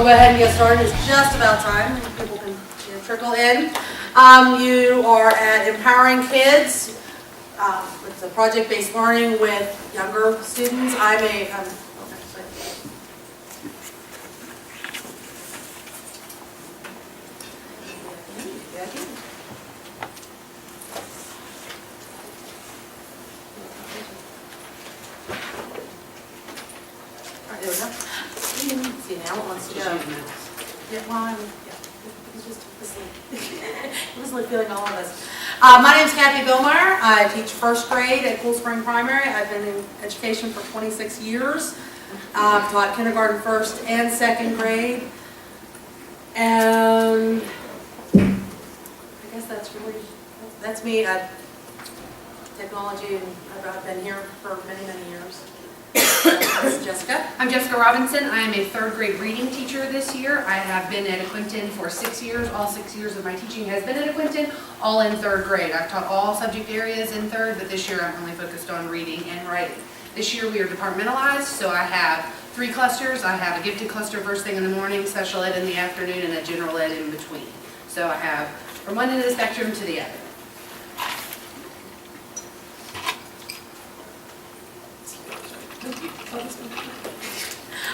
go ahead and get started. It's just about time. People can trickle in. You are at Empowering Kids. It's a project-based learning with younger students. I'm a there we go. See now it wants to go. Yeah, well, it's just it was like feeling all of us. My name is Billmyer. I teach first grade at Cool Spring Primary. I've been in education for 26 years. I've taught kindergarten, first and second grade. And I guess that's me. Technology, and I've been here for many, many years. This is Jessica. I'm Jessica Robinson. I am a third grade reading teacher this year. I have been at Quinton for 6 years. All 6 years of my teaching has been at Quinton, all in third grade. I've taught all subject areas in third, but this year I'm only focused on reading and writing. This year we are departmentalized, so I have 3 clusters. I have a gifted cluster first thing in the morning, special ed in the afternoon, and a general ed in between. So I have from one end of the spectrum to the other.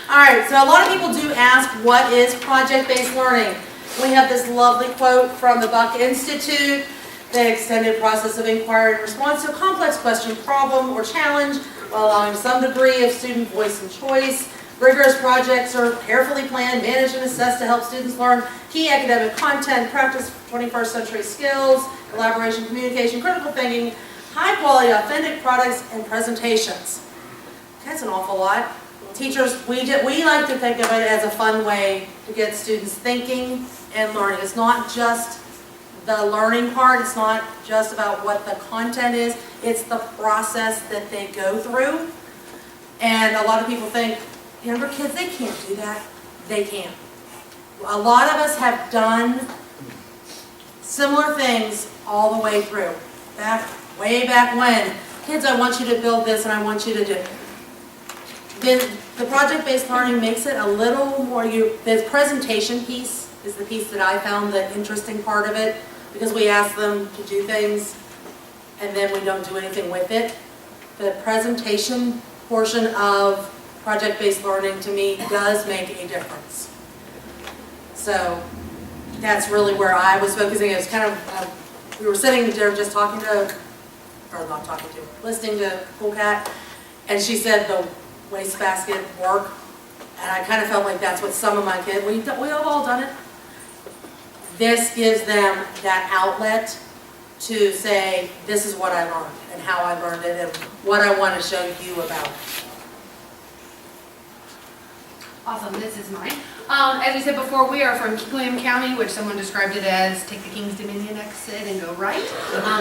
All right, so a lot of people do ask, what is project-based learning? We have this lovely quote from the Buck Institute: the extended process of inquiry and response to a complex question, problem, or challenge while allowing some degree of student voice and choice. Rigorous projects are carefully planned, managed, and assessed to help students learn key academic content, practice 21st century skills, collaboration, communication, critical thinking, high-quality, authentic products, and presentations. That's an awful lot. Teachers, we like to think of it as a fun way to get students thinking and learning. It's not just the learning part. It's not just about what the content is. It's the process that they go through. And a lot of people think, younger kids, they can't do that. They can. A lot of us have done similar things all the way through. Way back when. Kids, I want you to build this and I want you to do it. The project-based learning makes it a little more, the presentation piece is the piece that I found the interesting part of it, because we ask them to do things and then we don't do anything with it. The presentation portion of project-based learning to me does make a difference. So that's really where I was focusing. It was kind of, we were sitting there just listening to Cool Cat, and she said the wastebasket work, and I kind of felt like that's what some of my kids, we've all done it. This gives them that outlet to say, this is what I learned and how I learned it and what I want to show you about it. Awesome, this is mine. As we said before, we are from King William County, which someone described it as take the King's Dominion exit and go right.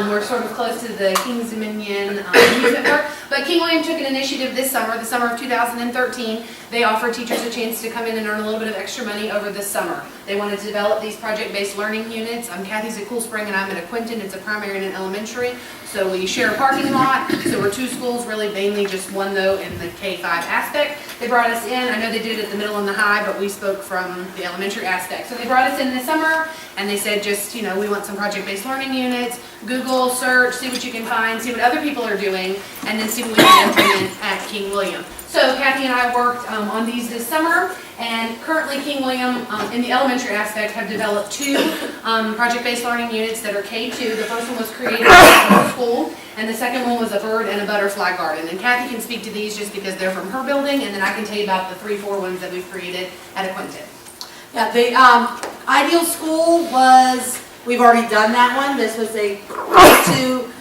We're sort of close to the King's Dominion amusement park. But King William took an initiative this summer, the summer of 2013. They offered teachers a chance to come in and earn a little bit of extra money over the summer. They wanted to develop these project-based learning units. Kathy's at Cool Spring and I'm at Quinton. It's a primary and an elementary. So we share a parking lot. So we're 2 schools, really mainly just one though in the K-5 aspect. They brought us in. I know they did it at the middle and the high, but we spoke from the elementary aspect. So they brought us in this summer and they said just, we want some project-based learning units. Google, search, see what you can find, see what other people are doing, and then see what we can implement at King William. So Kathy and I worked on these this summer, and currently King William, in the elementary aspect, have developed 2 project-based learning units that are K2. The first one was created at school, and the second one was a bird and a butterfly garden. And Kathy can speak to these just because they're from her building, and then I can tell you about the 3-4 ones that we've created at Quinton. Yeah, the ideal school was, we've already done that one. This was a K2.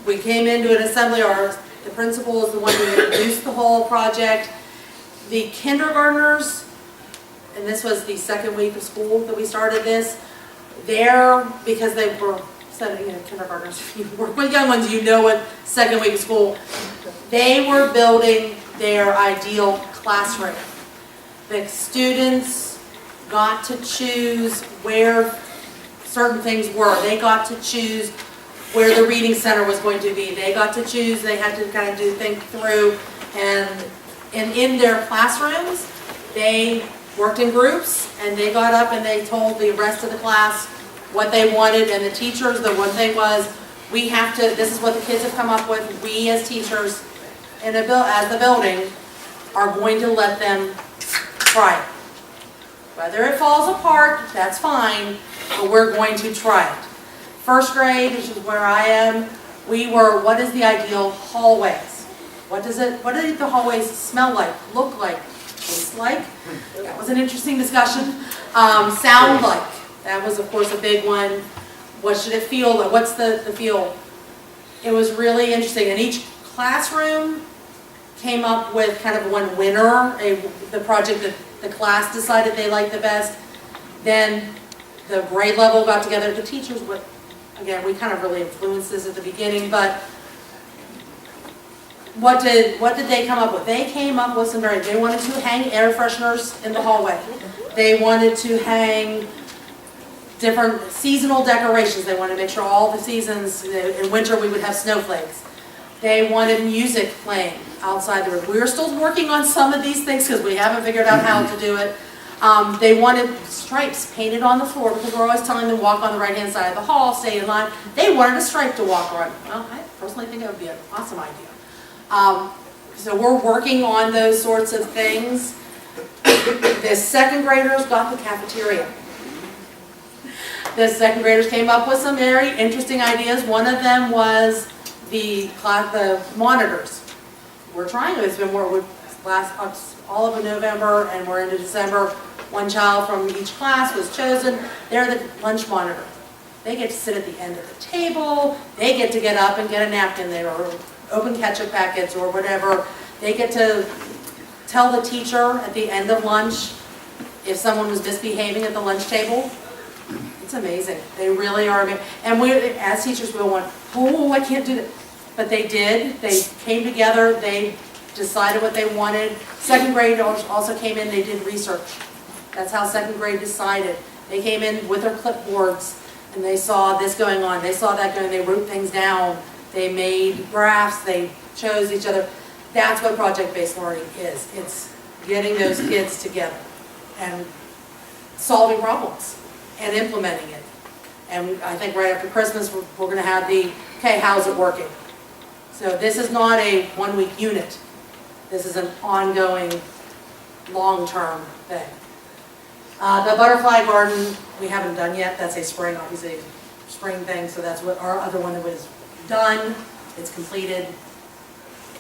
We came into an assembly, or the principal is the one who introduced the whole project. The kindergartners, and this was the second week of school that we started this, because they were kindergartners, you work with young ones, you know what second week of school, they were building their ideal classroom. The students got to choose where certain things were. They got to choose where the reading center was going to be. They got to choose, they had to think through, and in their classrooms, they worked in groups, and they got up and they told the rest of the class what they wanted, and the teachers, the one thing was, we have to, this is what the kids have come up with, we as teachers as the building are going to let them try it. Whether it falls apart, that's fine, but we're going to try it. First grade, which is where I am, we were, what is the ideal hallways? What do the hallways smell like, look like, taste like? That was an interesting discussion. Sound like, that was of course a big one. What should it feel like? What's the feel? It was really interesting. And each classroom came up with kind of one winner, the project that the class decided they liked the best. Then the grade level got together. The teachers would, again, we kind of really influenced this at the beginning, but what did they come up with? They came up with they wanted to hang air fresheners in the hallway. They wanted to hang different seasonal decorations. They wanted to make sure all the seasons, in winter we would have snowflakes. They wanted music playing outside the room. We're still working on some of these things because we haven't figured out how to do it. They wanted stripes painted on the floor because we're always telling them to walk on the right-hand side of the hall, stay in line. They wanted a stripe to walk on. Well, I personally think that would be an awesome idea. So we're working on those sorts of things. The second graders got the cafeteria. The second graders came up with some very interesting ideas. One of them was the monitors. We're trying to. It's been all of November and we're into December. One child from each class was chosen. They're the lunch monitor. They get to sit at the end of the table. They get to get up and get a napkin there or open ketchup packets or whatever. They get to tell the teacher at the end of lunch if someone was misbehaving at the lunch table. It's amazing. They really are amazing. And we, as teachers, we went, oh, I can't do that. But they did. They came together. They decided what they wanted. Second grade also came in. They did research. That's how second grade decided. They came in with their clipboards and they saw this going on. They saw that going. They wrote things down. They made graphs. They chose each other. That's what project-based learning is. It's getting those kids together and solving problems and implementing it. And I think right after Christmas, we're going to have okay, how's it working? So this is not a one-week unit. This is an ongoing, long-term thing. The butterfly garden, we haven't done yet. That's a spring, obviously, spring thing. So that's what our other one that was done. It's completed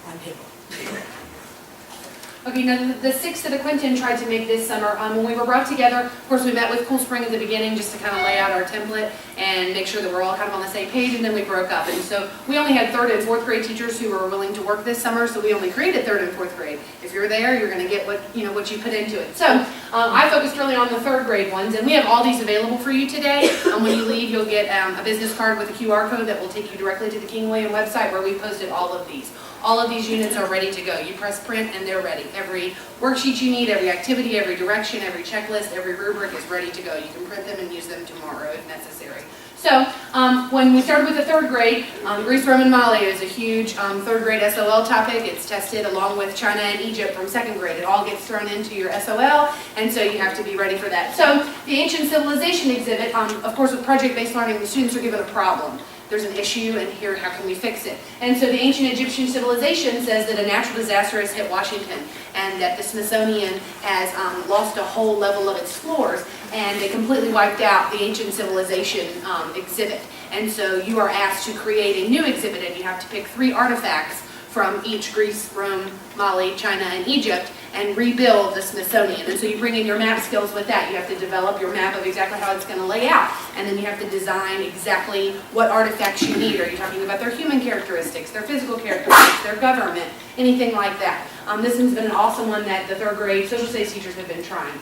on paper. Okay, now the six that Quentin tried to make this summer, when we were brought together, of course we met with Cool Spring at the beginning just to kind of lay out our template and make sure that we're all kind of on the same page, and then we broke up. And so we only had third and fourth grade teachers who were willing to work this summer, so we only created third and fourth grade. If you're there, you're going to get what you put into it. So I focused really on the third grade ones, and we have all these available for you today. When you leave, you'll get a business card with a QR code that will take you directly to the King William website where we posted all of these. All of these units are ready to go. You press print and they're ready. Every worksheet you need, every activity, every direction, every checklist, every rubric is ready to go. You can print them and use them tomorrow if necessary. So when we started with the third grade, Greece, Rome, and Mali is a huge third grade SOL topic. It's tested along with China and Egypt from second grade. It all gets thrown into your SOL, and so you have to be ready for that. So the Ancient Civilization exhibit, of course with project-based learning, the students are given a problem. There's an issue, and here, how can we fix it? And so the ancient Egyptian civilization says that a natural disaster has hit Washington, and that the Smithsonian has lost a whole level of its floors, and they completely wiped out the ancient civilization exhibit. And so you are asked to create a new exhibit, and you have to pick 3 artifacts from each Greece, Rome, Mali, China, and Egypt, and rebuild the Smithsonian. And so you bring in your map skills with that. You have to develop your map of exactly how it's going to lay out. And then you have to design exactly what artifacts you need. Are you talking about their human characteristics, their physical characteristics, their government, anything like that. This has been an awesome one that the third grade social studies teachers have been trying.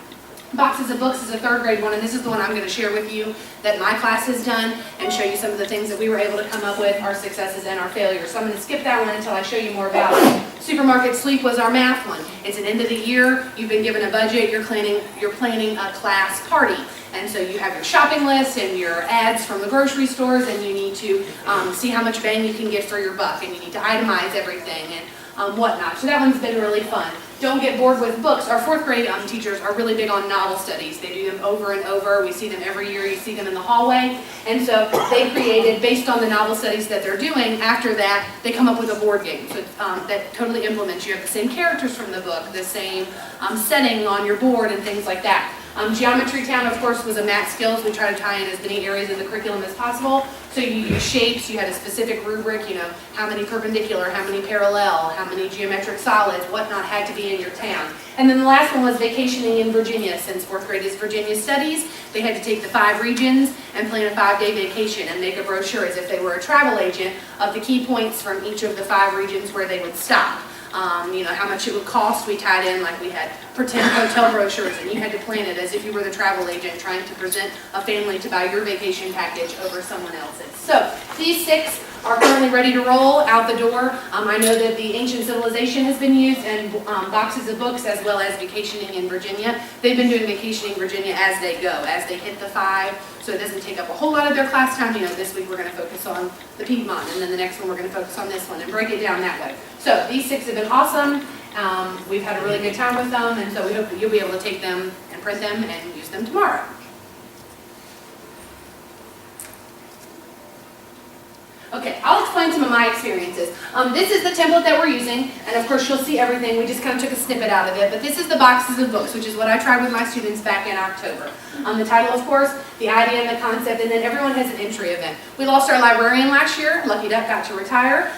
Boxes of Books is a third grade one, and this is the one I'm going to share with you that my class has done and show you some of the things that we were able to come up with, our successes and our failures. So I'm going to skip that one until I show you more about it. Supermarket Sleep was our math one. It's an end of the year, you've been given a budget, you're planning a class party. And so you have your shopping list and your ads from the grocery stores, and you need to see how much bang you can get for your buck, and you need to itemize everything. And whatnot. So that one's been really fun. Don't get bored with books. Our fourth grade teachers are really big on novel studies. They do them over and over. We see them every year. You see them in the hallway. And so they created, based on the novel studies that they're doing, after that, they come up with a board game. So that totally implements. You have the same characters from the book, the same setting on your board and things like that. Geometry Town, of course, was a math skills. We try to tie in as many areas of the curriculum as possible. So you use shapes, you had a specific rubric, how many perpendicular, how many parallel, how many geometric solids, whatnot had to be in your town. And then the last one was vacationing in Virginia. Since fourth grade is Virginia Studies, they had to take the 5 regions and plan a 5-day vacation and make a brochure as if they were a travel agent of the key points from each of the 5 regions where they would stop. How much it would cost. We tied in, like we had pretend hotel brochures, and you had to plan it as if you were the travel agent trying to present a family to buy your vacation package over someone else's. So these 6 are currently ready to roll out the door. I know that the Ancient Civilization has been used, and boxes of books, as well as Vacationing in Virginia. They've been doing Vacationing in Virginia as they go, as they hit the 5, so it doesn't take up a whole lot of their class time. This week we're going to focus on the Piedmont, and then the next one we're going to focus on this one, and break it down that way. So these 6 have been awesome. We've had a really good time with them, and so we hope that you'll be able to take them and print them and use them tomorrow. Okay, I'll explain some of my experiences. This is the template that we're using, and of course you'll see everything. We just kind of took a snippet out of it, but this is the boxes of books, which is what I tried with my students back in October. The title, of course, the idea and the concept, and then everyone has an entry event. We lost our librarian last year. Lucky Duck got to retire.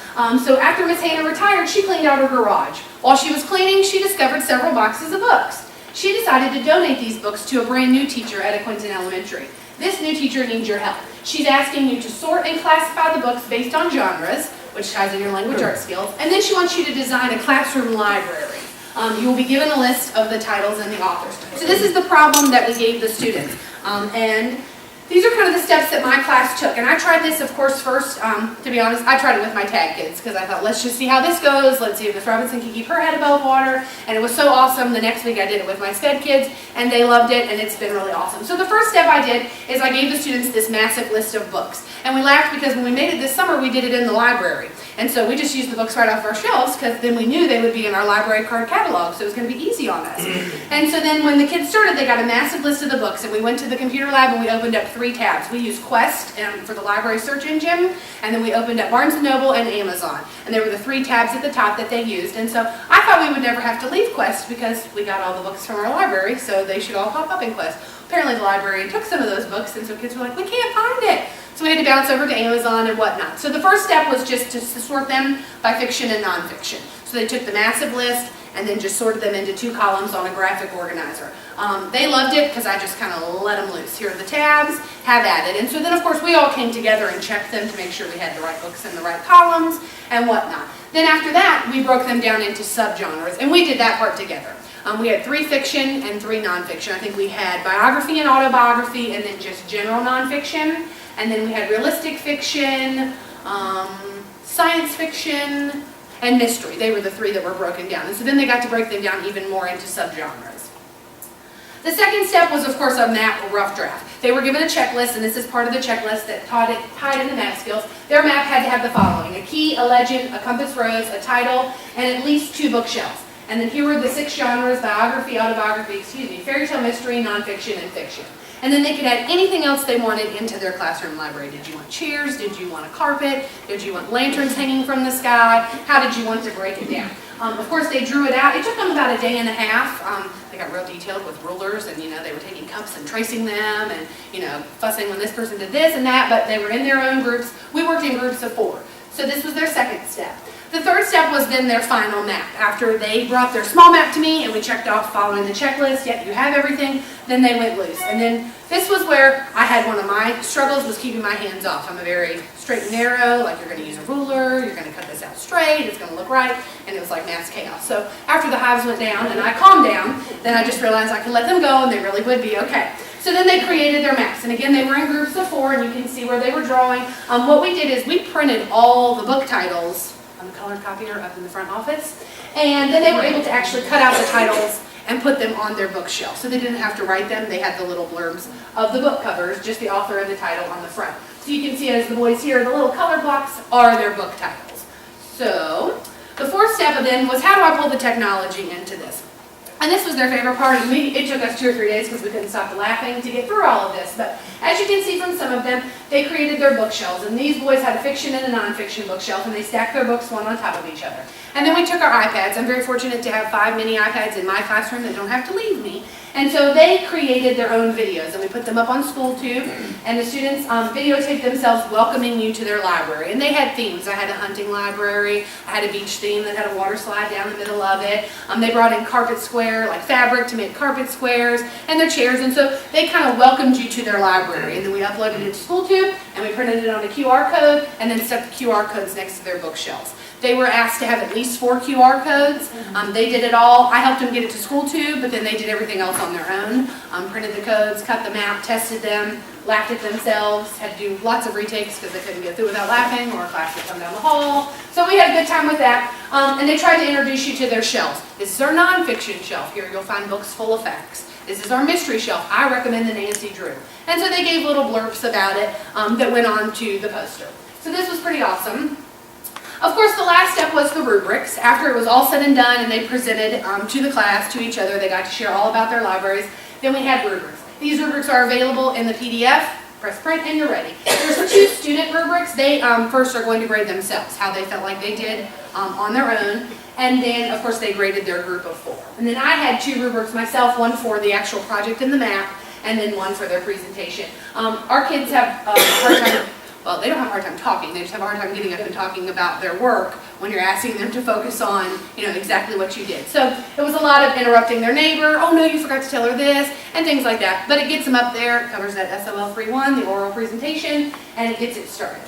So after Miss Hannah retired, she cleaned out her garage. While she was cleaning, she discovered several boxes of books. She decided to donate these books to a brand new teacher at Quinton Elementary. This new teacher needs your help. She's asking you to sort and classify the books based on genres, which ties in your language arts skills, and then she wants you to design a classroom library. You will be given a list of the titles and the authors. So this is the problem that we gave the students. And these are kind of the steps that my class took. And I tried this, of course, first. To be honest, I tried it with my tag kids because I thought, let's just see how this goes. Let's see if Miss Robinson can keep her head above water. And it was so awesome. The next week I did it with my SPED kids, and they loved it, and it's been really awesome. So the first step I did is I gave the students this massive list of books. And we laughed because when we made it this summer, we did it in the library. And so we just used the books right off our shelves because then we knew they would be in our library card catalog, so it was going to be easy on us. And so then when the kids started, they got a massive list of the books, and we went to the computer lab and we opened up 3 tabs. We used Quest for the library search engine, and then we opened up Barnes & Noble and Amazon. And there were the 3 tabs at the top that they used. And so I thought we would never have to leave Quest because we got all the books from our library, so they should all pop up in Quest. Apparently the librarian took some of those books, and so kids were like, we can't find it. So we had to bounce over to Amazon and whatnot. So the first step was just to sort them by fiction and nonfiction. So they took the massive list and then just sorted them into 2 columns on a graphic organizer. They loved it because I just kind of let them loose. Here are the tabs, have at it. And so then, of course, we all came together and checked them to make sure we had the right books in the right columns and whatnot. Then after that, we broke them down into subgenres, and we did that part together. We had 3 fiction and 3 nonfiction. I think we had biography and autobiography, and then just general nonfiction. And then we had realistic fiction, science fiction, and mystery. They were the 3 that were broken down. And so then they got to break them down even more into subgenres. The second step was, of course, a map or rough draft. They were given a checklist, and this is part of the checklist that tied into math skills. Their map had to have the following: a key, a legend, a compass rose, a title, and at least 2 bookshelves. And then here were the 6 genres: biography, autobiography, fairy tale, mystery, nonfiction, and fiction. And then they could add anything else they wanted into their classroom library. Did you want chairs? Did you want a carpet? Did you want lanterns hanging from the sky? How did you want to break it down? Of course, they drew it out. It took them about a day and a half. They got real detailed with rulers, and they were taking cups and tracing them, and fussing when this person did this and that. But they were in their own groups. We worked in groups of 4. So this was their second step. The third step was then their final map. After they brought their small map to me and we checked off following the checklist, yep, you have everything, then they went loose. And then this was where I had one of my struggles, was keeping my hands off. I'm a very straight and narrow, like you're going to use a ruler, you're going to cut this out straight, it's going to look right, and it was like mass chaos. So after the hives went down and I calmed down, then I just realized I could let them go and they really would be okay. So then they created their maps, and again they were in groups of 4, and you can see where they were drawing. What we did is we printed all the book titles on the colored copier up in the front office, and then they were able to actually cut out the titles and put them on their bookshelf. So they didn't have to write them, they had the little blurbs of the book covers, just the author and the title on the front. So you can see, as the boys here, the little color blocks are their book titles. So The fourth step then was, how do I pull the technology into this? And this was their favorite part, and it took us 2 or 3 days because we couldn't stop laughing to get through all of this. But as you can see from some of them, they created their bookshelves. And these boys had a fiction and a nonfiction bookshelf, and they stacked their books one on top of each other. And then we took our iPads. I'm very fortunate to have 5 mini iPads in my classroom that don't have to leave me. And so they created their own videos, and we put them up on SchoolTube, and the students videotaped themselves welcoming you to their library. And they had themes. I had a hunting library, I had a beach theme that had a water slide down the middle of it. They brought in carpet square, like fabric to make carpet squares, and their chairs, and so they kind of welcomed you to their library. And then we uploaded it to SchoolTube, and we printed it on a QR code, and then stuck the QR codes next to their bookshelves. They were asked to have at least 4 QR codes. They did it all. I helped them get it to SchoolTube, but then they did everything else on their own. Printed the codes, cut them out, tested them, laughed at themselves, had to do lots of retakes because they couldn't get through without laughing, or class would come down the hall. So we had a good time with that. And they tried to introduce you to their shelves. This is our nonfiction shelf. Here you'll find books full of facts. This is our mystery shelf. I recommend the Nancy Drew. And so they gave little blurbs about it that went on to the poster. So this was pretty awesome. Of course, the last step was the rubrics. After it was all said and done and they presented to the class, to each other, they got to share all about their libraries, then we had rubrics. These rubrics are available in the PDF. Press print and you're ready. There's 2 student rubrics. They first are going to grade themselves, how they felt like they did on their own. And then, of course, they graded their group of 4. And then I had 2 rubrics myself, one for the actual project and the map, and then one for their presentation. Our kids have a hard time. Well, they don't have a hard time talking, they just have a hard time getting up and talking about their work when you're asking them to focus on, exactly what you did. So it was a lot of interrupting their neighbor, oh no, you forgot to tell her this, and things like that. But it gets them up there, it covers that SOL free one, the oral presentation, and it gets it started.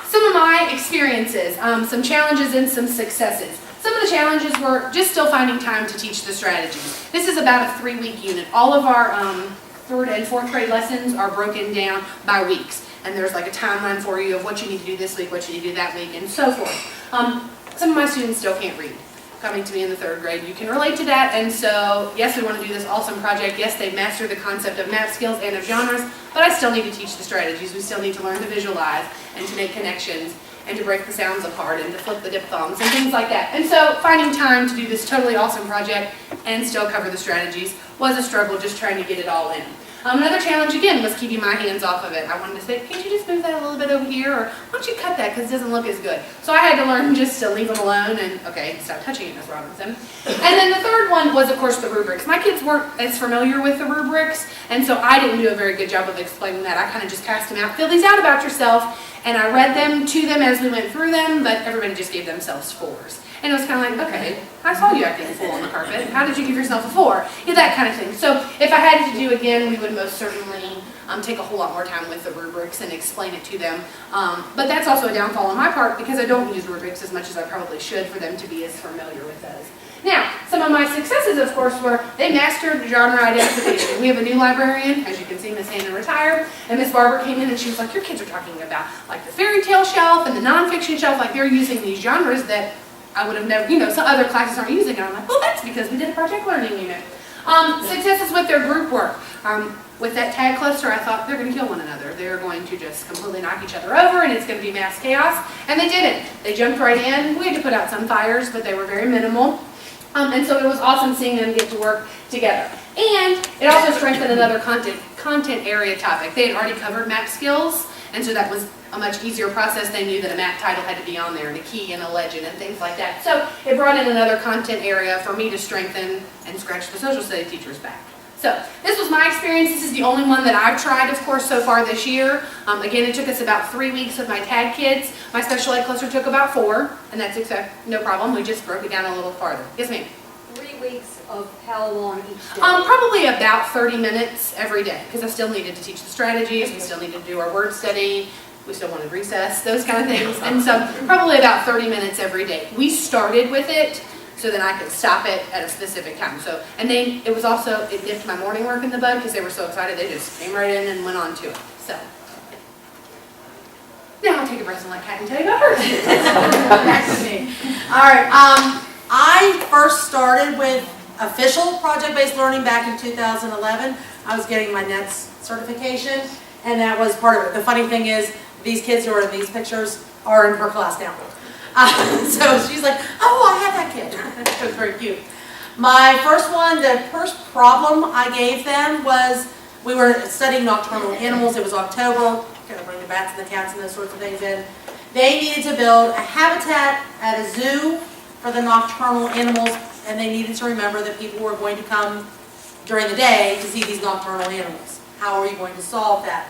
Some of my experiences, some challenges and some successes. Some of the challenges were just still finding time to teach the strategies. This is about a 3-week unit. All of our 3rd and 4th grade lessons are broken down by weeks. And there's like a timeline for you of what you need to do this week, what you need to do that week, and so forth. Some of my students still can't read. Coming to me in the 3rd grade, you can relate to that, and so yes, we want to do this awesome project. Yes, they've mastered the concept of map skills and of genres, but I still need to teach the strategies. We still need to learn to visualize and to make connections and to break the sounds apart and to flip the diphthongs and things like that. And so finding time to do this totally awesome project and still cover the strategies was a struggle, just trying to get it all in. Another challenge, again, was keeping my hands off of it. I wanted to say, can't you just move that a little bit over here? Or why don't you cut that because it doesn't look as good? So I had to learn just to leave them alone and, okay, stop touching it, Ms. Robinson. And then the 3rd one was, of course, the rubrics. My kids weren't as familiar with the rubrics, and so I didn't do a very good job of explaining that. I kind of just passed them out. Fill these out about yourself, and I read them to them as we went through them, but everybody just gave themselves 4s. And it was kind of like, okay, I saw you acting a fool on the carpet. How did you give yourself a 4? That kind of thing. So if I had to do again, we would most certainly take a whole lot more time with the rubrics and explain it to them. But that's also a downfall on my part because I don't use rubrics as much as I probably should for them to be as familiar with those. Now, some of my successes, of course, were they mastered genre identification. We have a new librarian, as you can see, Miss Hannah retired, and Miss Barber came in and she was like, your kids are talking about like the fairy tale shelf and the nonfiction shelf, like they're using these genres that I would have never, some other classes aren't using it. I'm like, well, that's because we did a project learning unit. Successes with their group work. With that tag cluster, I thought they're going to kill one another. They're going to just completely knock each other over and it's going to be mass chaos. And they didn't. They jumped right in. We had to put out some fires, but they were very minimal. And so it was awesome seeing them get to work together. And it also strengthened another content area topic. They had already covered map skills, and so that was a much easier process. They knew that a map title had to be on there and a key and a legend and things like that. So it brought in another content area for me to strengthen and scratch the social studies teachers back. So this was my experience. This is the only one that I've tried, of course, so far this year. Again, it took us about 3 weeks with my tag kids. My special ed cluster took about 4, and that's no problem. We just broke it down a little farther. Yes, ma'am? 3 weeks of how long each day? Probably about 30 minutes every day, because I still needed to teach the strategies. We still needed to do our word study. We still wanted recess, those kind of things. And so probably about 30 minutes every day. We started with it so that I could stop it at a specific time. So, and then it was also, it dipped my morning work in the bud because they were so excited. They just came right in and went on to it. So, now I'll take a breath and let Kat tell you about hers. Back to me. All right. I first started with official project-based learning back in 2011. I was getting my NETS certification, and that was part of it. The funny thing is, these kids who are in these pictures are in her class now. So she's like, oh, I have that kid. It was very cute. My first one, the first problem I gave them was, we were studying nocturnal animals. It was October, kind of bring the bats and the cats and those sorts of things in. They needed to build a habitat at a zoo for the nocturnal animals, and they needed to remember that people were going to come during the day to see these nocturnal animals. How are you going to solve that?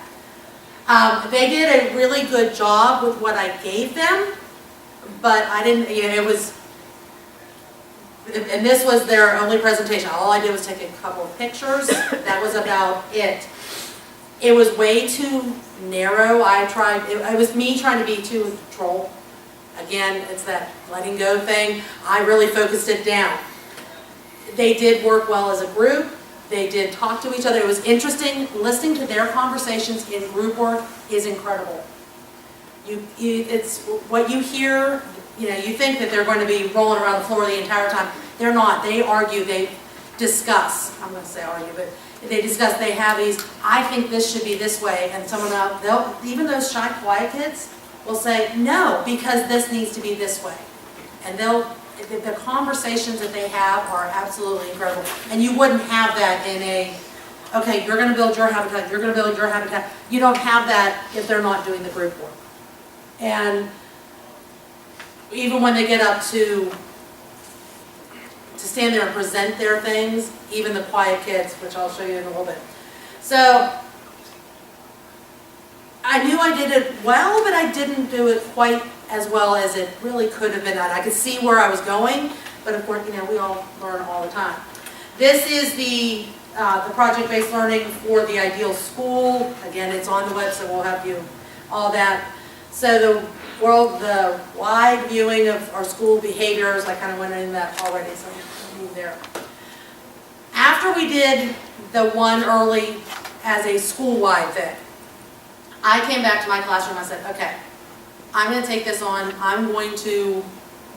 They did a really good job with what I gave them, but I didn't, you know, it was, and this was their only presentation. All I did was take a couple of pictures. That was about it. It was way too narrow. It was me trying to be too control. Again, it's that letting go thing. I really focused it down. They did work well as a group. They did talk to each other. It was interesting. Listening to their conversations in group work is incredible. It's what you hear, you know, you think that they're going to be rolling around the floor the entire time. They're not. They argue. They discuss. I'm going to say argue, but they discuss. They have these, I think this should be this way. And someone else, even those shy, quiet kids will say, no, because this needs to be this way. And the conversations that they have are absolutely incredible. And you wouldn't have that in a, okay, you're going to build your habitat, you're going to build your habitat. You don't have that if they're not doing the group work. And even when they get up to stand there and present their things, even the quiet kids, which I'll show you in a little bit. So I knew I did it well, but I didn't do it quite as well as it really could have been done. I could see where I was going, but of course, you know, we all learn all the time. This is the project-based learning for the ideal school. Again, it's on the website. We'll have you all that. So the wide viewing of our school behaviors, I kind of went into that already, so I'll move there. After we did the one early as a school-wide thing, I came back to my classroom. I said, okay, I'm going to take this on. I'm going to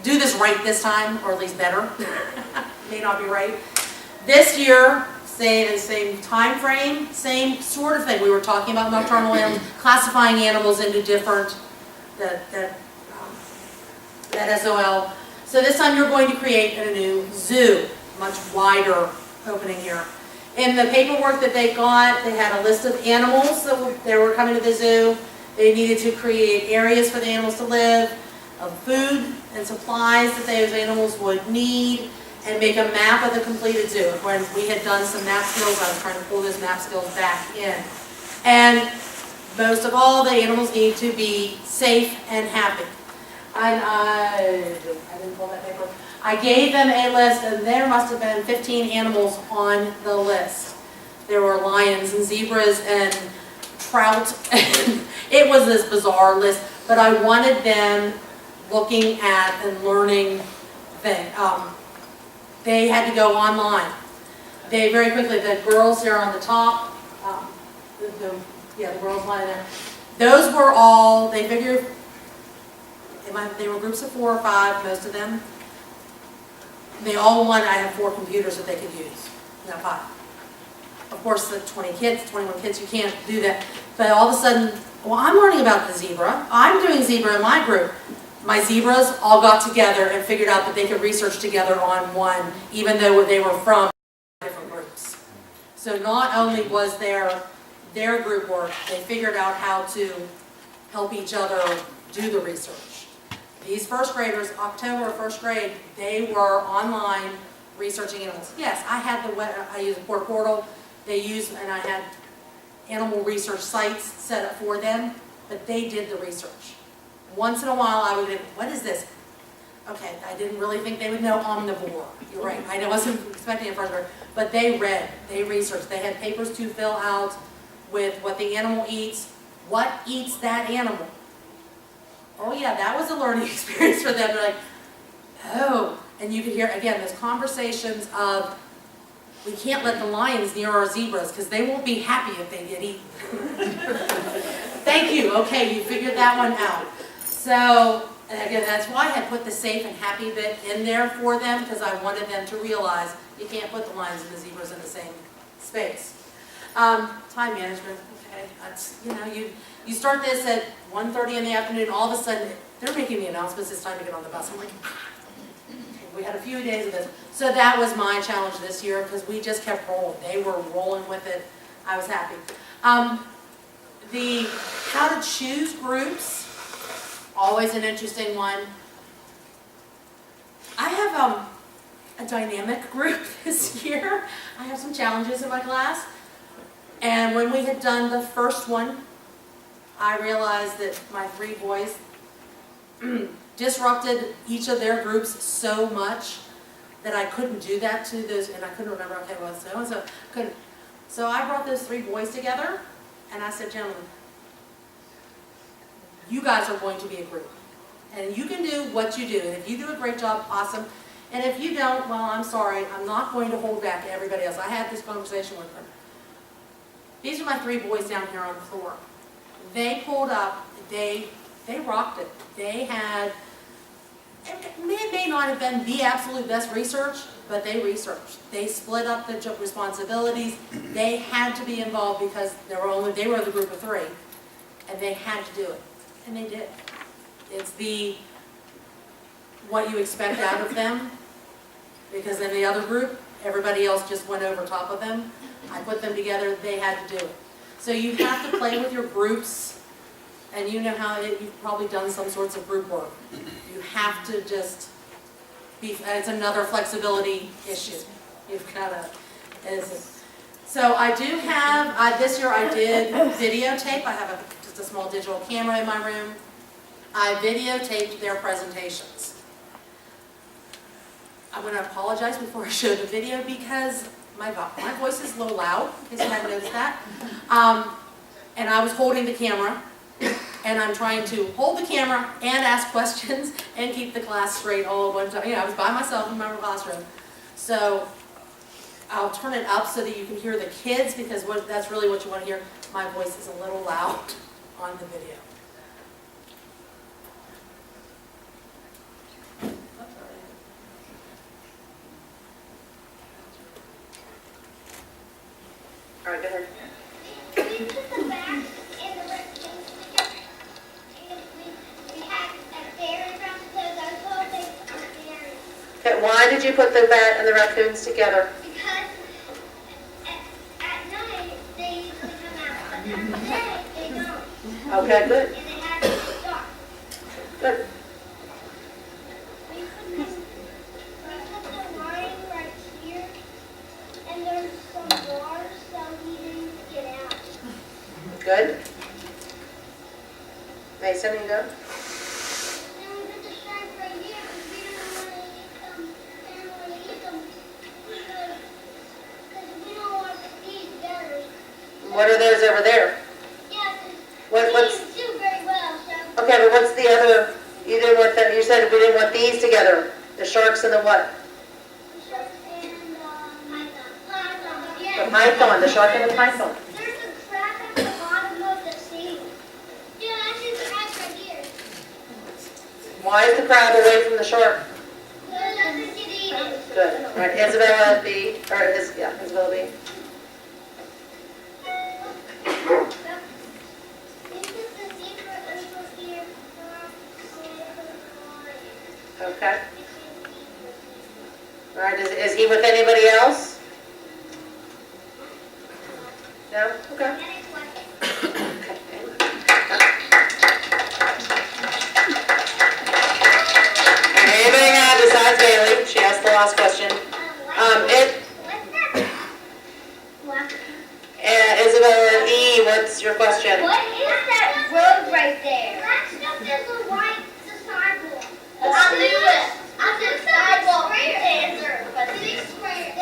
do this right this time, or at least better. May not be right. This year, same time frame, same sort of thing. We were talking about nocturnal animals, classifying animals into different, that SOL. So this time you're going to create a new zoo, much wider opening here. In the paperwork that they got, they had a list of animals that were coming to the zoo. They needed to create areas for the animals to live, of food and supplies that those animals would need, and make a map of the completed zoo. When we had done some map skills, I was trying to pull those map skills back in. And most of all, the animals need to be safe and happy. And I didn't pull that paper. I gave them a list, and there must have been 15 animals on the list. There were lions and zebras and trout. It was this bizarre list, but I wanted them looking at and learning things. They had to go online. They very quickly, the girls here on the top, the girls line there, those were all, they figured, they were groups of 4 or 5, most of them. They all wanted, I had 4 computers that they could use, not 5. Of course, the 20 kids, 21 kids, you can't do that. But all of a sudden, well, I'm learning about the zebra. I'm doing zebra in my group. My zebras all got together and figured out that they could research together on one, even though they were from different groups. So not only was their group work, they figured out how to help each other do the research. These first graders, October first grade, they were online researching animals. Yes, I used a portal. They used, and I had animal research sites set up for them, but they did the research. Once in a while, I would go, what is this? Okay, I didn't really think they would know omnivore. You're right, I wasn't expecting it first grade, but they read, they researched. They had papers to fill out with what the animal eats, what eats that animal. Oh yeah, that was a learning experience for them. They're like, oh, and you could hear, again, those conversations of, we can't let the lions near our zebras because they won't be happy if they get eaten. Thank you, okay, you figured that one out. So, and again, that's why I had put the safe and happy bit in there for them, because I wanted them to realize you can't put the lions and the zebras in the same space. Time management, okay, that's, you start this at 1:30 in the afternoon, all of a sudden they're making the announcements, it's time to get on the bus. I'm like, we had a few days of this. So that was my challenge this year, because we just kept rolling. They were rolling with it. I was happy. The how to choose groups, always an interesting one. I have a dynamic group this year. I have some challenges in my class. And when we had done the first one, I realized that my 3 boys disrupted each of their groups so much that I couldn't do that to those, and I couldn't remember, okay, well, so couldn't. So I brought those 3 boys together, and I said, gentlemen, you guys are going to be a group. And you can do what you do, and if you do a great job, awesome. And if you don't, well, I'm sorry, I'm not going to hold back everybody else. I had this conversation with them. These are my 3 boys down here on the floor. They pulled up, they rocked it. They had, it may not have been the absolute best research, but they researched. They split up the responsibilities. They had to be involved because they were the group of 3, and they had to do it, and they did. It's what you expect out of them, because in the other group, everybody else just went over top of them. I put them together, they had to do it. So you have to play with your groups, and you know how you've probably done some sorts of group work. You have to just be, it's another flexibility issue. You've got to, so I do have, this year I did videotape. I have just a small digital camera in my room. I videotaped their presentations. I'm going to apologize before I show the video because my voice is a little loud, in case you hadn't noticed that. And I was holding the camera, and I'm trying to hold the camera and ask questions and keep the class straight all at one time. You know, I was by myself in my classroom. So I'll turn it up so that you can hear the kids, because that's really what you want to hear. My voice is a little loud on the video. All right, go ahead. We put the back and the raccoons together, and we had a fairy drum because I told they are fairies. Okay, why did you put the bat and the raccoons together? Because at night they usually come out, but at the day they don't. Okay, good. And they have to be dark. Good. We put the line right here, and there's some bars so he didn't get out. Good. Mason, you go. And we put the stripes right here because we didn't want to eat them. Because we don't want to eat together. What are those over there? Yeah, What's? we do very well, so. Okay, but what's the other? You didn't want that. You said we didn't want these together. The sharks and the what? The shark and python. The Yeah. python. The shark and the python. There's a crab at the bottom of the sea. Yeah, I see the crab right here. Why is the crab away from the shark? So it doesn't get eaten. Good. All right, Isabella B. Isabella B. Okay. All right, is he with anybody else? No? Okay. Anybody got besides Bailey? She asked the last question. Isabella E., what's your question? What is that road right there? That stuff is a white sidewalk. I knew it. I said sidewalk answer, but it's square.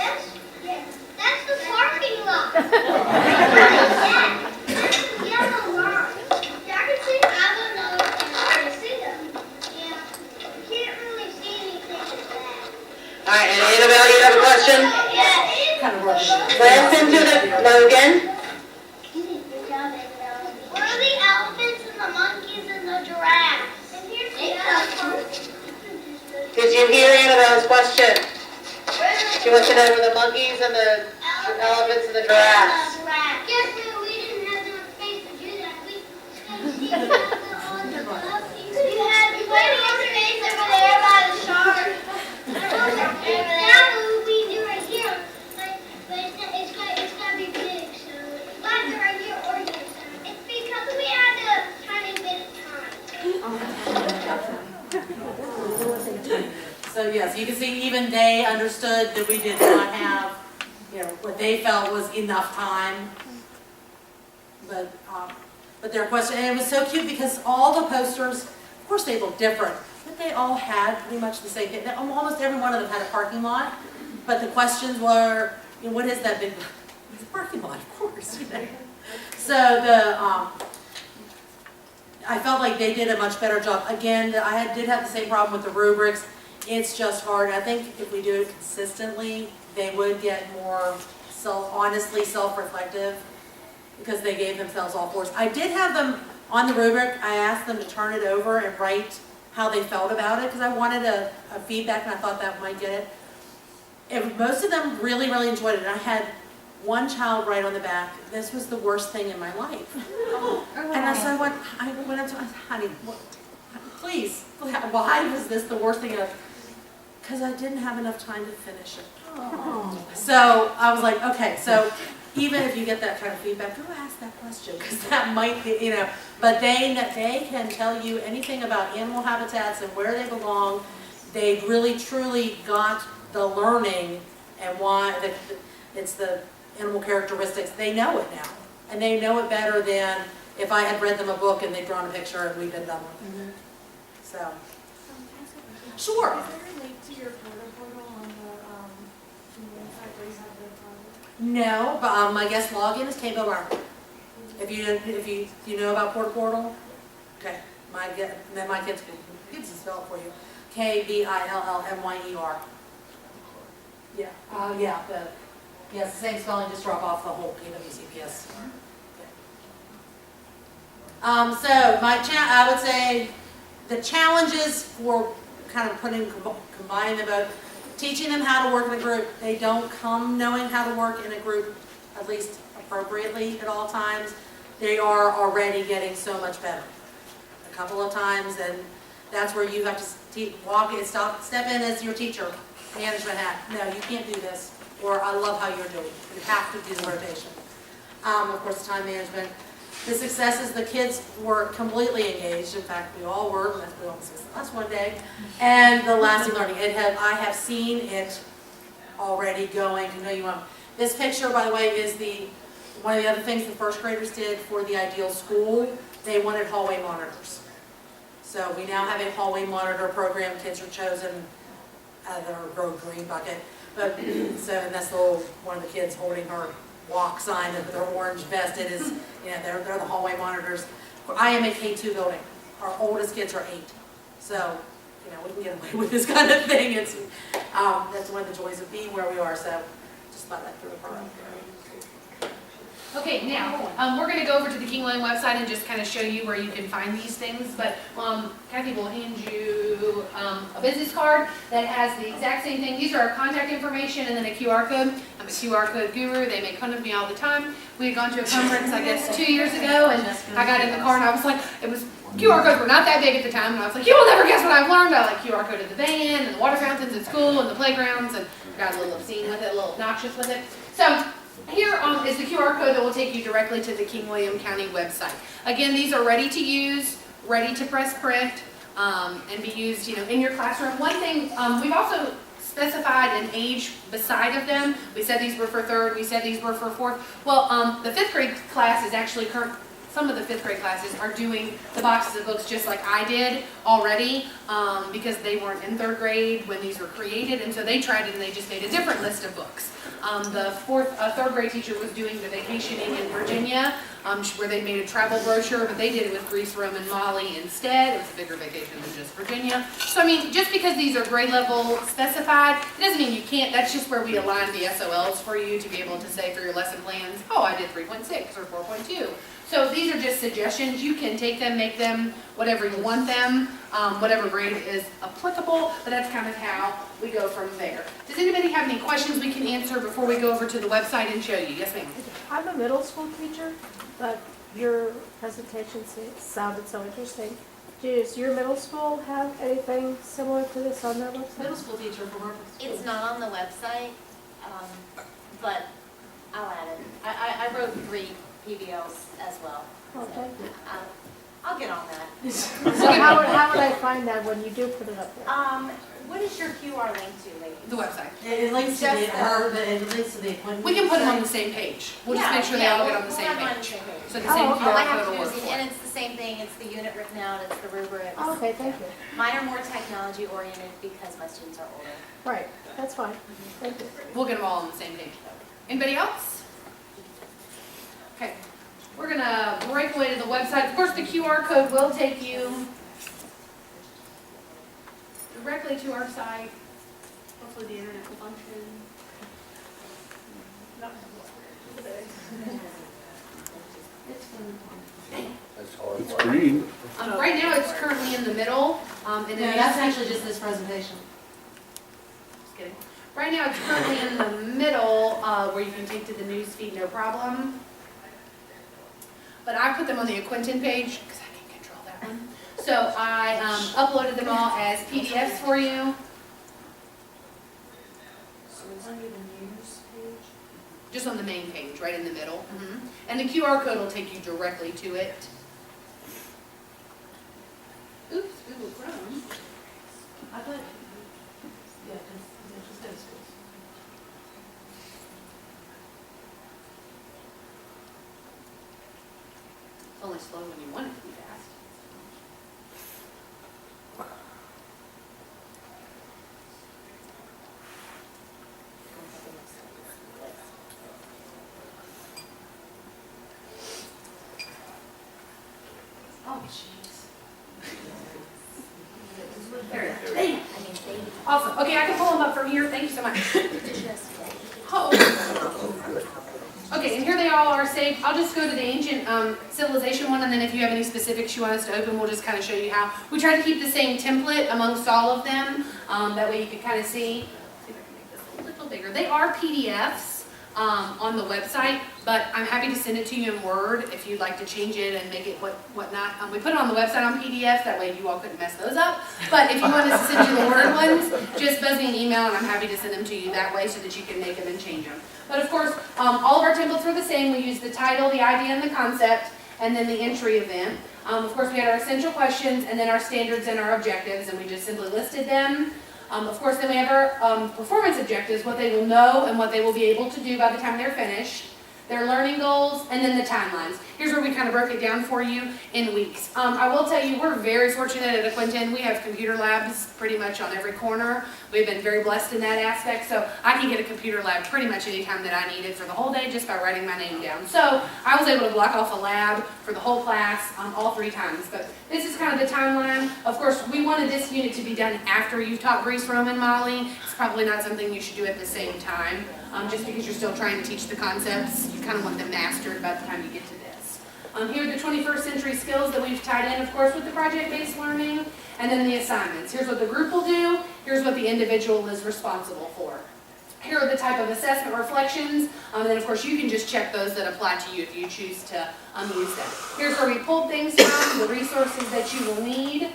That's the parking lot. Yeah, that's the yellow line. I can see. I don't know if I can see them. Yeah, you can't really see anything with that. All right, and Annabelle, you have a question? Yeah. Listen to the Logan. What are the elephants and the monkeys and the giraffes? And here's the elephant. Did you hear Annabelle's question? She wants to know where the monkeys and the elephants and the giraffes. Yes, but we didn't have enough space to do that. We couldn't see on the bus. You had So yes, you can see even they understood that we did not have, what they felt was enough time. But their question, and it was so cute because all the posters, of course they look different, but they all had pretty much the same thing. Almost every one of them had a parking lot, but the questions were, what is that big, it's a parking lot, of course. So I felt like they did a much better job. Again, I did have the same problem with the rubrics. It's just hard. I think if we do it consistently, they would get more honestly self-reflective because they gave themselves all fours. I did have them on the rubric. I asked them to turn it over and write how they felt about it because I wanted a feedback and I thought that might get it. And most of them really, really enjoyed it. And I had one child write on the back, "This was the worst thing in my life." And I said, I went up to him, honey, please, why was this the worst thing? Because I didn't have enough time to finish it. So I was like, okay, so even if you get that kind of feedback, go ask that question, because that might be, but they can tell you anything about animal habitats and where they belong. They really, truly got the learning and why it's the animal characteristics. They know it now, and they know it better than if I had read them a book and they'd drawn a picture and we'd been done with it. So, sure. Is there a link to your portal on the website where you have the project? No, but my guest login is K-Billmyer. If you know about Portal, okay. Then my kids can spell it for you. K-B-I-L-L-M-Y-E-R. Yeah. It's the same spelling, just drop off the whole KWCPS. So I would say the challenges for kind of combining the both, teaching them how to work in a group. They don't come knowing how to work in a group, at least appropriately at all times. They are already getting so much better. A couple of times, and that's where you have to step in as your teacher, management hat. No, you can't do this. Or I love how you're doing it. You have to do the rotation. Of course, time management. The success is the kids were completely engaged. In fact, we all were. We almost missed the last one day. And the lasting learning. I have seen it already going. This picture, by the way, is one of the other things the first graders did for the ideal school. They wanted hallway monitors. So we now have a hallway monitor program. Kids are chosen their green bucket. But and that's one of the kids holding her walk sign with their orange vest. It is, they're the hallway monitors. I am a K2 building. Our oldest kids are 8. So, we can get away with this kind of thing. It's that's one of the joys of being where we are. So, just thought I'd throw a part out there. Okay, now, we're going to go over to the King William website and just kind of show you where you can find these things, but Kathy will hand you a business card that has the exact same thing. These are our contact information and then a QR code. I'm a QR code guru. They make fun of me all the time. We had gone to a conference, I guess, 2 years ago, and I got in the car and I was like, QR codes were not that big at the time, and I was like, you will never guess what I've learned. I QR coded the van and the water fountains at school and the playgrounds, and got a little obscene with it, a little obnoxious with it. So, here is the QR code that will take you directly to the King William County website. Again, these are ready to use, ready to press print, and be used, in your classroom. One thing, we've also specified an age beside of them. We said these were for 3rd, we said these were for 4th. Well, the 5th grade class is actually some of the 5th grade classes are doing the boxes of books just like I did already, because they weren't in 3rd grade when these were created, and so they tried it and they just made a different list of books. The 3rd grade teacher was doing the vacationing in Virginia, where they made a travel brochure, but they did it with Greece, Rome, and Mali instead. It was a bigger vacation than just Virginia. So just because these are grade level specified, it doesn't mean you can't. That's just where we align the SOLs for you to be able to say for your lesson plans, oh, I did 3.6 or 4.2. So these are just suggestions. You can take them, make them whatever you want them, whatever grade is applicable, but that's kind of how we go from there. Does anybody have any questions we can answer before we go over to the website and show you? Yes, ma'am. I'm a middle school teacher, but your presentation sounded so interesting. Does your middle school have anything similar to this on their website? Middle school teacher for Marcus. It's not on the website, but I'll add it. I wrote 3 PBLs as well. Okay. I'll get on that. So how would I find that when you do put it up there? What is your QR link to, ladies? The website. It links to the appointment. We can put them on the same page. We'll just make sure they all get on the same We'll have page. them on the same page. So the same Oh, All I QR have code to will do work is, for and it. it's the same thing, it's the unit written out, it's the rubrics. Oh, okay, thank you. Mine are more technology oriented because my students are older. Right, that's fine. Thank you. We'll get them all on the same page though. Anybody else? Okay, we're gonna break away to the website. Of course, the QR code will take you directly to our site. Hopefully the internet will function. No. It's green. Right now, it's currently in the middle. And No, then that's actually just this presentation. Just kidding. Right now, it's currently in the middle, where you can take to the news feed, no problem. But I put them on the Aquinton page, because I can control that one. So I uploaded them all as PDFs for you. So it's under the news page? Just on the main page, right in the middle. And the QR code will take you directly to it. Oops, Google Chrome. I thought, yeah, because it's just those schools. It's only slow when you want it to be fast. Oh, jeez. There it is. Hey, awesome. Okay, I can pull them up from here. Thank you so much. Oh. Okay, and here they all are saved. I'll just go to the ancient civilization one, and then if you have any specifics you want us to open, we'll just kind of show you how. We try to keep the same template amongst all of them. That way you can kind of see. See if I can make this a little bigger. They are PDFs on the website, but I'm happy to send it to you in Word if you'd like to change it and make it whatnot. We put it on the website on PDFs, that way you all couldn't mess those up. But if you want us to send you the Word ones, just buzz me an email and I'm happy to send them to you that way so that you can make them and change them. But of course, all of our templates are the same. We use the title, the idea, and the concept, and then the entry event. Of course, we had our essential questions, and then our standards and our objectives, and we just simply listed them. Of course, then we have our performance objectives, what they will know and what they will be able to do by the time they're finished, their learning goals, and then the timelines. Here's where we kind of broke it down for you in weeks. I will tell you, we're very fortunate at Aquinton. We have computer labs pretty much on every corner. We've been very blessed in that aspect, so I can get a computer lab pretty much anytime that I need it for the whole day just by writing my name down. So I was able to block off a lab for the whole class all 3 times. But this is kind of the timeline. Of course, we wanted this unit to be done after you've taught Greece, Rome, and Mali. It's probably not something you should do at the same time, just because you're still trying to teach the concepts. You kind of want them mastered by the time you get to this. Here are the 21st century skills that we've tied in, of course, with the project-based learning, and then the assignments. Here's what the group will do. Here's what the individual is responsible for. Here are the type of assessment reflections, and then of course you can just check those that apply to you if you choose to use them. Here's where we pulled things from, the resources that you will need,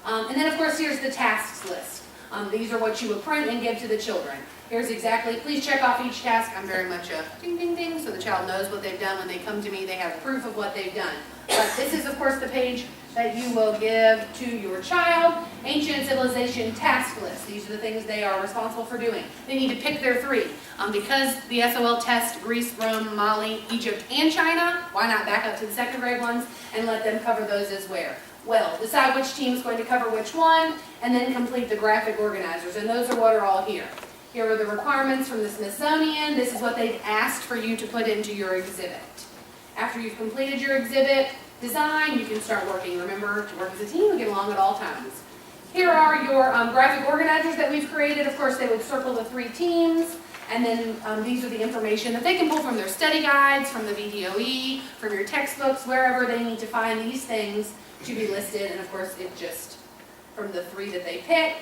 and then of course here's the tasks list. These are what you would print and give to the children. Here's exactly, please check off each task. I'm very much a ding, ding, ding, so the child knows what they've done. When they come to me, they have proof of what they've done. But this is, of course, the page that you will give to your child. Ancient civilization task list. These are the things they are responsible for doing. They need to pick their 3. Because the SOL test Greece, Rome, Mali, Egypt, and China, why not back up to the 2nd grade ones and let them cover those as well. Decide which team is going to cover which one, and then complete the graphic organizers. And those are what are all here. Here are the requirements from the Smithsonian. This is what they've asked for you to put into your exhibit. After you've completed your exhibit design, you can start working. Remember, to work as a team and get along at all times. Here are your graphic organizers that we've created. Of course, they would circle the 3 teams. And then these are the information that they can pull from their study guides, from the VDOE, from your textbooks, wherever they need to find these things to be listed. And of course, it just, from the 3 that they pick,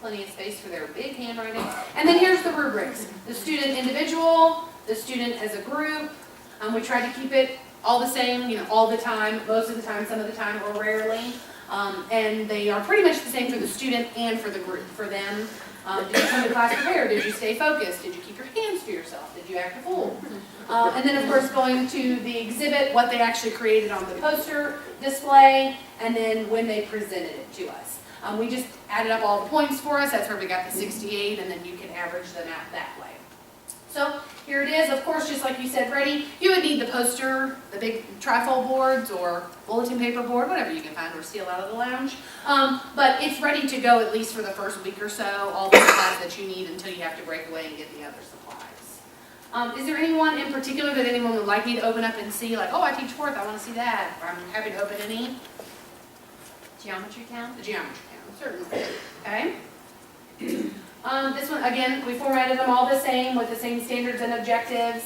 plenty of space for their big handwriting. And then here's the rubrics. The student individual, the student as a group. We try to keep it all the same, all the time, most of the time, some of the time, or rarely. And they are pretty much the same for the student and for the group. For them, did you come to class prepared? Did you stay focused? Did you keep your hands to yourself? Did you act a fool? And then, of course, going to the exhibit, what they actually created on the poster display, and then when they presented it to us. We just added up all the points for us, that's where we got the 68, and then you can average them out that way. So here it is. Of course, just like you said, Freddie, you would need the poster, the big trifold boards or bulletin paper board, whatever you can find or steal out of the lounge. But it's ready to go at least for the first week or so, all the supplies that you need until you have to break away and get the other supplies. Is there anyone in particular that anyone would like me to open up and see? Like, oh, I teach fourth, I want to see that. I'm happy to open any. Geometry town? The geometry town, certainly. Okay. This one, again, we formatted them all the same with the same standards and objectives.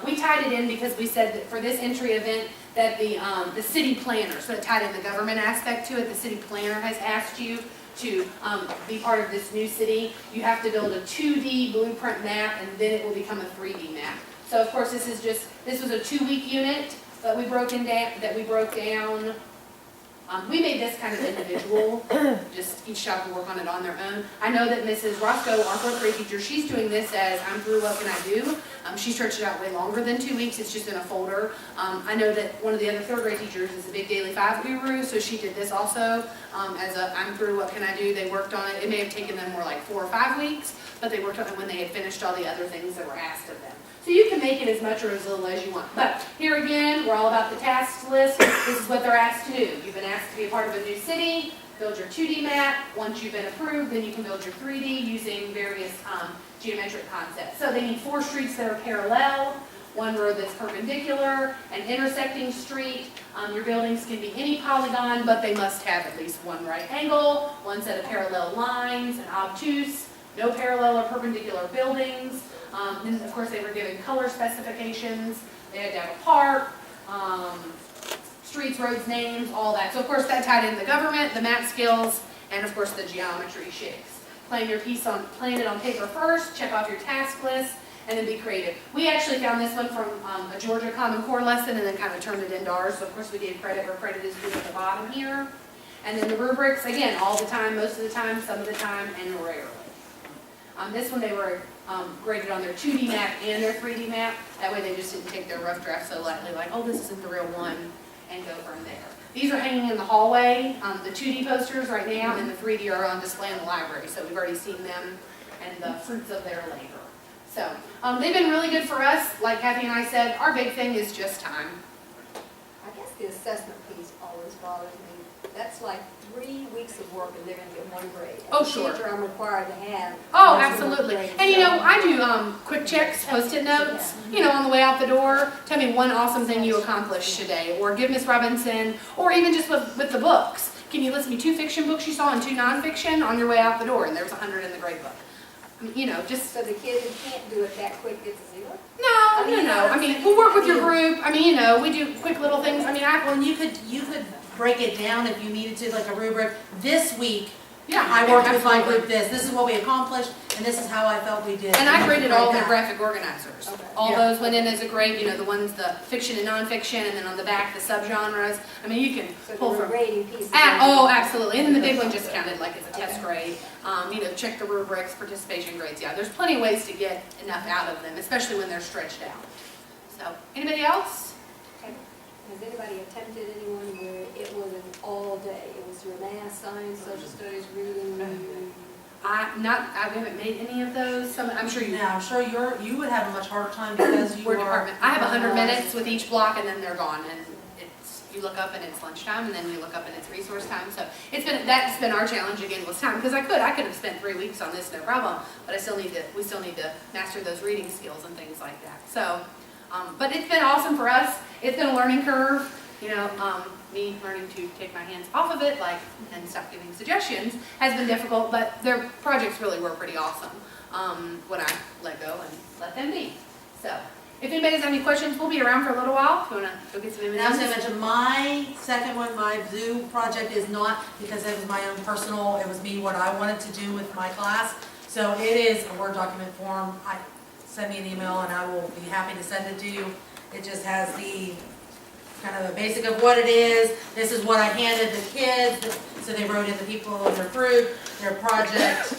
We tied it in because we said that for this entry event that the city planner, so it tied in the government aspect to it, the city planner has asked you to be part of this new city. You have to build a 2D blueprint map and then it will become a 3D map. So of course this was a 2-week unit that we broke down. We made this kind of individual, just each child can work on it on their own. I know that Mrs. Roscoe, our fourth grade teacher, she's doing this as I'm through, what can I do? She stretched it out way longer than 2 weeks, it's just in a folder. I know that one of the other third grade teachers is a big Daily 5 guru, so she did this also as a I'm through, what can I do? They worked on it. It may have taken them more like 4 or 5 weeks, but they worked on it when they had finished all the other things that were asked of them. So you can make it as much or as little as you want. But here again, we're all about the tasks list. This is what they're asked to do. You've been asked to be a part of a new city, build your 2D map. Once you've been approved, then you can build your 3D using various geometric concepts. So they need 4 streets that are parallel, 1 road that's perpendicular, an intersecting street. Your buildings can be any polygon, but they must have at least 1 right angle, 1 set of parallel lines, an obtuse, no parallel or perpendicular buildings. Then of course they were given color specifications, they had to have a park, streets, roads, names, all that. So of course that tied in the government, the map skills, and of course the geometry shakes. Plan it on paper first, check off your task list, and then be creative. We actually found this one from a Georgia Common Core lesson and then kind of turned it into ours. So of course we gave credit where credit is due at the bottom here. And then the rubrics, again, all the time, most of the time, some of the time, and rarely. This one they were graded on their 2D map and their 3D map. That way they just didn't take their rough draft so lightly, like, oh, this isn't the real one, and go from there. These are hanging in the hallway, the 2D posters right now, and the 3D are on display in the library. So we've already seen them and the fruits of their labor. So they've been really good for us. Like Kathy and I said, our big thing is just time. I guess the assessment piece always bothers me. That's like 3 weeks of work and they're gonna get 1 grade. Oh, As a sure. teacher, I'm required to have. Oh, maximum absolutely. grade, And you so- know, I do quick checks, Post-it notes, you know, on the way out the door. Tell me one awesome thing you accomplished today, or give Miss Robinson, or even just with the books. Can you list me 2 fiction books you saw and 2 nonfiction on your way out the door? And there's 100 in the grade book. I mean, you know, just So the kid who can't do it that quick gets a 0? no. I mean, we'll work with your group. I mean, you know, we do quick little things. I mean, Well, you could break it down if you needed to, like a rubric. This week, yeah, I worked with my absolutely. group this is what we accomplished, and this is how I felt we did. And I graded all their Like that. graphic organizers. Okay. All Yeah. those went in as a grade, you know, the ones, the fiction and nonfiction, and then on the back, the subgenres. I mean, you can So pull the from. rating piece. Oh, absolutely. And then the big one just counted like it's a test grade. You know, check the rubrics, participation grades. Yeah, there's plenty of ways to get enough out of them, especially when they're stretched out. So, anybody else? Has anybody attempted anyone where it was an all day? It was your math, science, social studies, reading? I haven't made any of those. I'm sure you. Now, I'm sure you would have a much harder time because you We're are. department. I have 100 minutes with each block and then they're gone. And you look up and it's lunchtime and then you look up and it's resource time. So that's been our challenge again was time. Because I could have spent 3 weeks on this, no problem. But we still need to master those reading skills and things like that. So, but it's been awesome for us. It's been a learning curve. You know, me learning to take my hands off of it, and stop giving suggestions has been difficult, but their projects really were pretty awesome when I let go and let them be. So, if anybody has any questions, we'll be around for a little while. If you want to go get some And I was M&Ms. gonna mention, my second one, my zoo project is not because it was my own personal, it was me, what I wanted to do with my class. So it is a Word document form. Send me an email and I will be happy to send it to you. It just has the kind of a basic of what it is. This is what I handed the kids, so they wrote in the people of their group, their project,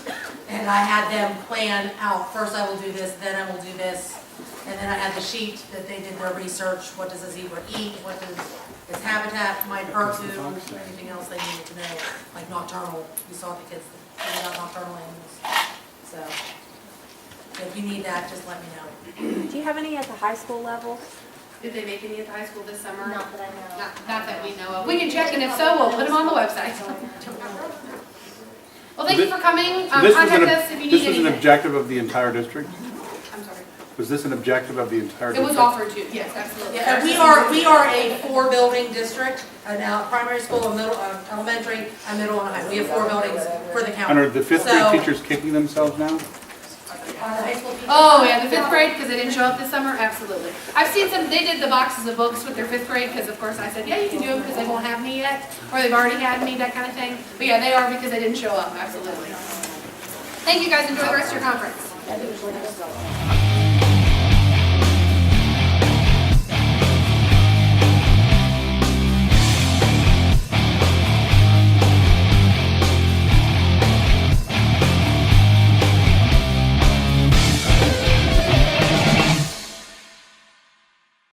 and I had them plan out. First I will do this, then I will do this. And then I had the sheet that they did their research, what does a zebra eat, what does its habitat might hurt to, anything else they needed to know, like nocturnal, you saw the kids that figured out nocturnal animals. So if you need that, just let me know. Do you have any at the high school level? Did they make any at the high school this summer? Not that I know. Not that we know of. We can check, and if so, we'll put them on the website. Well, thank you for coming. So this was Contact an, us if you this need was an anything. objective of the entire district? I'm sorry. Was this an objective of the entire It district? was offered to, yes, absolutely. Yeah, we are a 4-building district, now primary school, a middle, elementary, a middle, and a high. We have 4 buildings for the county. And are the fifth grade So- teachers kicking themselves now? Are the high school teachers? Oh, yeah, the 5th grade, because they didn't show up this summer? Absolutely. I've seen some, they did the boxes of books with their 5th grade, because of course I said, yeah, you can do them because they won't have me yet, or they've already had me, that kind of thing. But yeah, they are because they didn't show up, absolutely. Thank you guys, enjoy the rest of your conference.